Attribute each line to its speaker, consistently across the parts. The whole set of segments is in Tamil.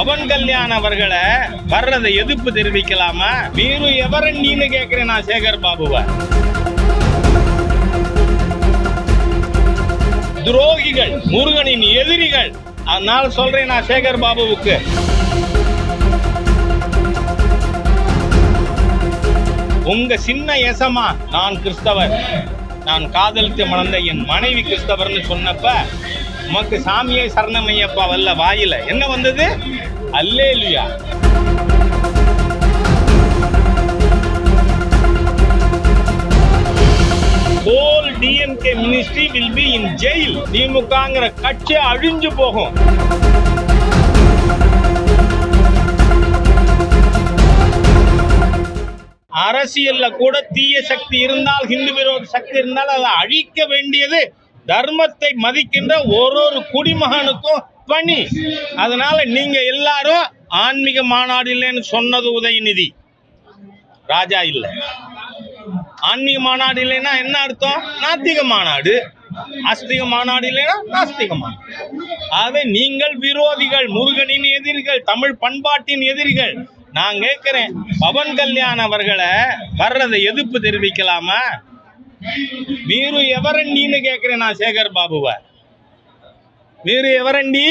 Speaker 1: பவன் கல்யாண் அவர்களை வர்றதை எதிர்ப்பு தெரிவிக்கலாமா? வீரு எவரண்டின்னு கேட்கிறேன் நான் சேகர் பாபுவை. துரோகிகள், முருகனின் எதிரிகள். அதனால சொல்றேன் நான் சேகர் பாபுவுக்கு, உங்க சின்ன எசமா நான் கிறிஸ்தவர், நான் காதலித்து மணந்த என் மனைவி கிறிஸ்தவர்னு சொன்னப்ப உமக்கு சாமியை சரணமையப்பா வல்ல வாயில என்ன வந்தது? அல்லேலூயா. Whole DMK ministry will be in jail. திமுகங்கிற கட்சி அழிஞ்சு போகும். அரசியல்ல கூட தீய சக்தி இருந்தால், ஹிந்து விரோத சக்தி இருந்தால் அதை அழிக்க வேண்டியது தர்மத்தை மதிக்கின்ற ஒரு குடிமகனுக்கும் பணி. அதனால நீங்க எல்லாரும் ஆன்மீக மாநாடு இல்லைன்னு சொன்னது உதயநிதி, ராஜா இல்லை. ஆன்மீக மாநாடு இல்லைன்னா என்ன அர்த்தம்? நாத்திக மாநாடு. ஆஸ்திக மாநாடு இல்லைன்னா நாஸ்திக மாநாடு. ஆகவே நீங்கள் விரோதிகள், முருகனின் எதிரிகள், தமிழ் பண்பாட்டின் எதிரிகள். நான் கேட்கிறேன், பவன் கல்யாண் அவர்களை வர்றதை எதிர்ப்பு தெரிவிக்கலாமா? வீரு எவரண்டின்னு கேட்கிறேன் நான் சேகர் பாபுவை. வீரு எவரண்டி?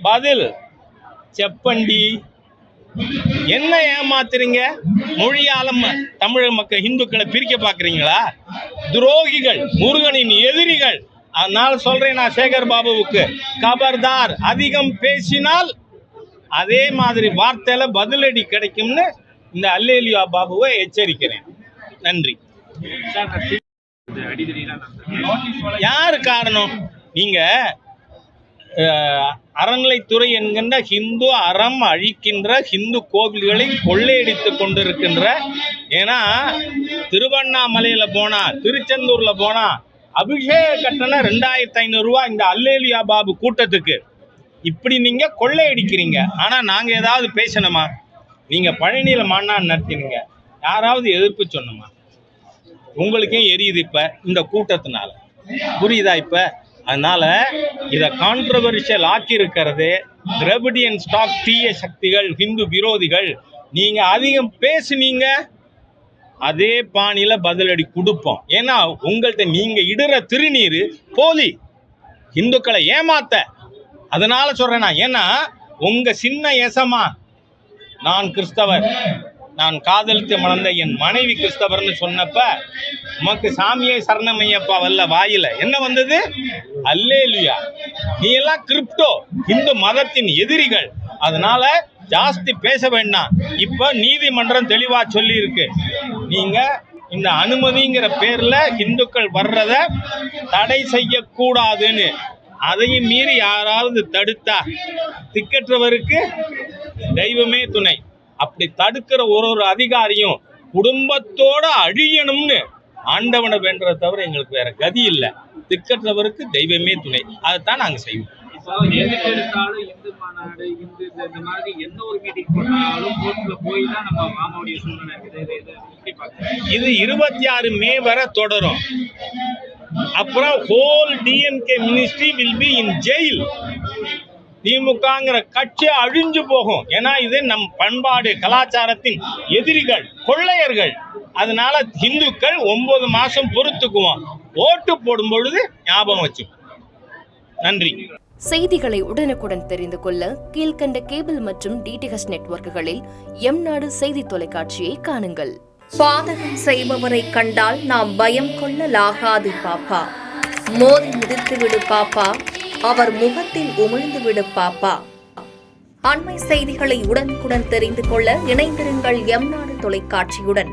Speaker 1: பதில் செப்பண்டி. என்ன ஏமாத்துறீங்க? மொழியால தமிழ் மக்கள் இந்துக்களை பிரிக்க பாக்குறீங்களா? துரோகிகள், முருகனின் எதிரிகள். அதனால சொல்றேன் நான் சேகர் பாபுவுக்கு, கபர்தார். அதிகம் பேசினால் அதே மாதிரி வார்த்தையில பதிலடி கிடைக்கும்னு இந்த அல்லேலூயா பாபுவை எச்சரிக்கிறேன். நன்றி. யாரு காரணம்? நீங்க அறநிலைத்துறை என்கின்ற ஹிந்து அறம் அழிக்கின்ற ஹிந்து கோவில்களை கொள்ளையடித்து கொண்டிருக்கின்ற, ஏன்னா திருவண்ணாமலையில போனா, திருச்செந்தூர்ல போனா அபிஷேக கட்டணம் 2500 ரூபாய் இந்த அல்லேலூயா பாபு கூட்டத்துக்கு. இப்படி நீங்க கொள்ளையடிக்கிறீங்க. ஆனா நாங்க ஏதாவது பேசணுமா? நீங்க பழனியில மாநாடு நடத்தினீங்க, யாராவது எதிர்ப்பு சொன்னோமா? உங்களுக்கே எரியுது இப்ப இந்த கூட்டத்தினால, புரியுதா இப்ப? அதனால இதை கான்ட்ரவர்ஷியல் ஆக்கி இருக்கிறது திராவிடியன் ஸ்டாக் தீய சக்திகள், ஹிந்து விரோதிகள். நீங்க அதிகம் பேசுனீங்க, அதே பாணியில பதிலடி கொடுப்போம். ஏன்னா உங்கள்கிட்ட நீங்க இடுற திருநீர் போலி, இந்துக்களை ஏமாத்த. அதனால சொல்றேன். ஏன்னா உங்க சின்ன எசமா நான் கிறிஸ்தவர், நான் காதலித்து மணந்த என் மனைவி கிறிஸ்தவர்னு சொன்னப்ப உமக்கு சாமியை சரணமையப்பா வல்ல வாயில என்ன வந்தது? அல்லேலூயா. நீ எல்லாம் கிரிப்டோ இந்து மதத்தின் எதிரிகள். அதனால ஜாஸ்தி பேச வேண்டாம். இப்ப நீதிமன்றம் தெளிவா சொல்லி இருக்கு, நீங்க இந்த அனுமதிங்கிற பேர்ல இந்துக்கள் வர்றத தடை செய்யக்கூடாதுன்னு. அதையும் மீறி யாராவது தடுத்தா திக்கற்றவருக்கு தெய்வமே துணை. அப்படி தடுக்கிற ஒரு அதிகாரியும் குடும்பத்தோட அழியணும்னு ஆண்டவனை வேண்டதை தவிர எங்களுக்கு வேற கதி இல்லை. திக்கற்றவருக்கு தெய்வமே துணை. அதைத்தான் நாங்க செய்வோம்.
Speaker 2: இந்து மாநாடு, இந்த மாதிரி எந்த ஒரு மீட்டிங் போட்டாலும் கோர்ட்ல போய் தான் நம்ம மாமாவுடைய சூழ்நிலை
Speaker 1: இது 26 மே வரை தொடரும். அப்புறம் whole DMK ministry will be in jail. திமுகங்கிற கட்சி அழிஞ்சு போகும். ஏன்னா இது நம் பண்பாடு கலாச்சாரத்தின் எதிரிகள், கொள்ளையர்கள். அதனால இந்துக்கள் 9 மாசம் பொறுத்துக்குவோம். ஓட்டு போடும் பொழுது ஞாபகம் வச்சு. நன்றி.
Speaker 3: செய்திகளை உடனுக்குடன் தெரிந்து கொள்ள கீழ்கண்ட கேபிள் மற்றும் டிடிஹெச் நெட்வொர்க்குகளில் எம்நாடு செய்தி தொலைக்காட்சியை காணுங்கள்.
Speaker 4: பாதகம் செய்பவரை கண்டால் நாம் பயம் கொள்ளலாகாது பாப்பா. மோதி மிதித்து விடு பாப்பா, அவர் முகத்தில் உமிழ்ந்து விடு பாப்பா. அண்மை செய்திகளை உடனுக்குடன் தெரிந்து கொள்ள இணைந்திருங்கள் எம்நாடு தொலைக்காட்சியுடன்.